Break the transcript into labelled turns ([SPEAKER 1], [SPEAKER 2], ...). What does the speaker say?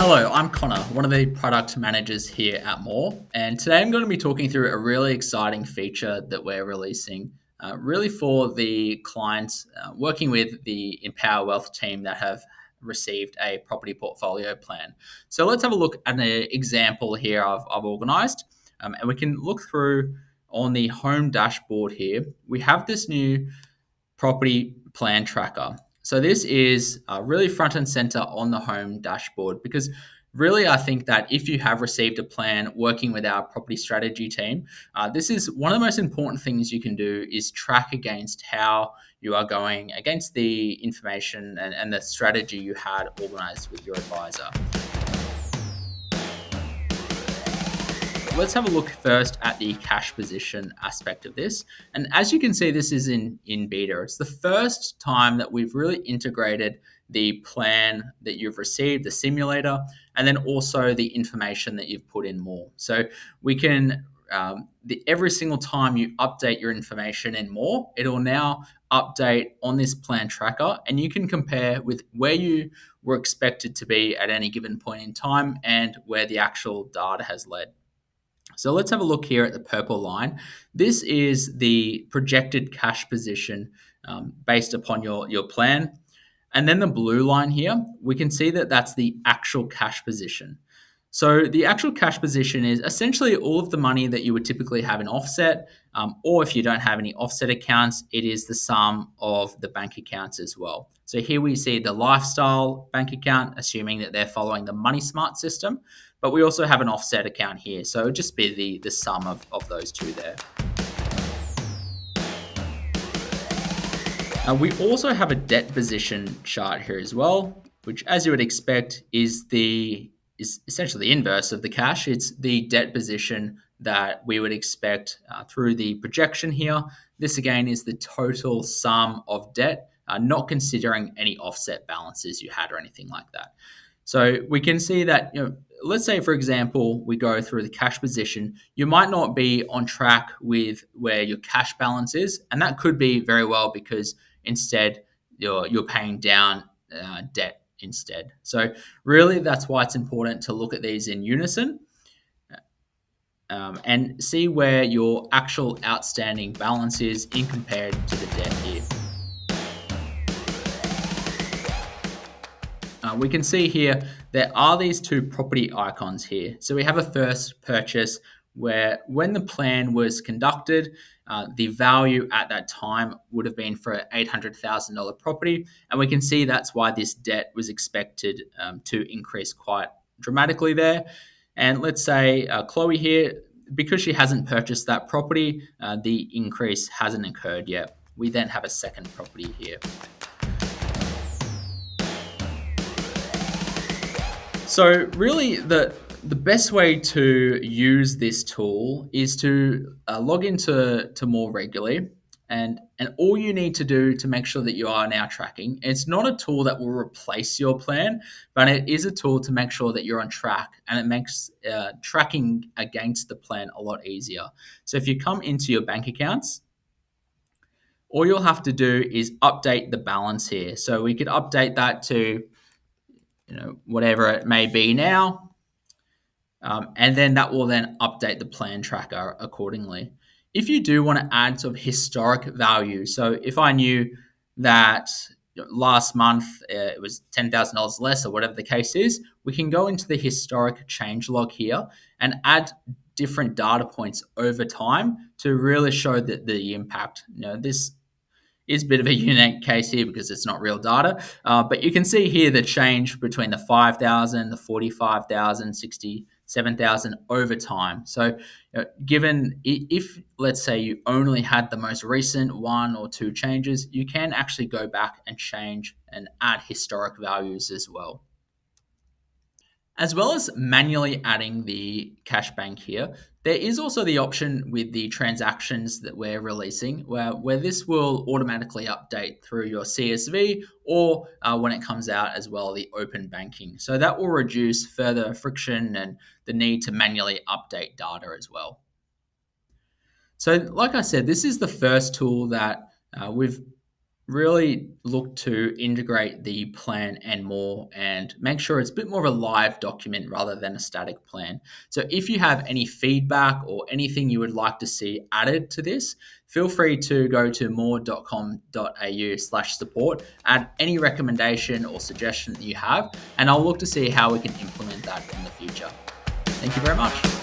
[SPEAKER 1] Hello, I'm Connor, one of the product managers here at More, and today I'm going to be talking through a really exciting feature that we're releasing, really for the clients working with the Empower Wealth team that have received a property portfolio plan. So let's have a look at an example here I've organised, and we can look through on the home dashboard here. We have this new property plan tracker. So this is really front and center on the home dashboard because really I think that if you have received a plan working with our property strategy team, this is one of the most important things you can do is track against how you are going against the information and the strategy you had organized with your advisor. Let's have a look first at the cash position aspect of this. And as you can see, this is in beta. It's the first time that we've really integrated the plan that you've received, the simulator, and then also the information that you've put in more. So we can, every single time you update your information in more, it will now update on this plan tracker, and you can compare with where you were expected to be at any given point in time and where the actual data has led. So let's have a look here at the purple line. This is the projected cash position based upon your plan. And then the blue line here, we can see that that's the actual cash position. So the actual cash position is essentially all of the money that you would typically have in offset, or if you don't have any offset accounts, it is the sum of the bank accounts as well. So here we see the lifestyle bank account, assuming that they're following the Money Smart system, but we also have an offset account here. So it would just be the sum of those two there. We also have a debt position chart here as well, which, as you would expect, is essentially the inverse of the cash. It's the debt position that we would expect through the projection here. This again is the total sum of debt, not considering any offset balances you had or anything like that. So we can see that, let's say, for example, we go through the cash position, you might not be on track with where your cash balance is. And that could be very well because instead you're paying down debt instead. So really that's why it's important to look at these in unison and see where your actual outstanding balance is in compared to the debt here. We can see here there are these two property icons here. So we have a first purchase where when the plan was conducted, the value at that time would have been for an $800,000 property. And we can see that's why this debt was expected to increase quite dramatically there. And let's say Chloe here, because she hasn't purchased that property, the increase hasn't occurred yet. We then have a second property here. So really the best way to use this tool is to log into More regularly, and all you need to do to make sure that you are now tracking. It's not a tool that will replace your plan, but it is a tool to make sure that you're on track, and it makes tracking against the plan a lot easier. So if you come into your bank accounts, all you'll have to do is update the balance here. So we could update that to whatever it may be now. And then that will then update the plan tracker accordingly. If you do want to add sort of historic value, so if I knew that last month it was $10,000 less or whatever the case is, we can go into the historic change log here and add different data points over time to really show that the impact. This is a bit of a unique case here because it's not real data, but you can see here the change between the 5,000, the 45,000, 67,000 over time. So given if, let's say, you only had the most recent one or two changes, you can actually go back and change and add historic values as well. As well as manually adding the cash bank here, there is also the option with the transactions that we're releasing where this will automatically update through your CSV or when it comes out as well, the open banking. So that will reduce further friction and the need to manually update data as well. So like I said, this is the first tool that we've really look to integrate the plan and more and make sure it's a bit more of a live document rather than a static plan. So if you have any feedback or anything you would like to see added to this, feel free to go to more.com.au/support, add any recommendation or suggestion that you have, and I'll look to see how we can implement that in the future. Thank you very much.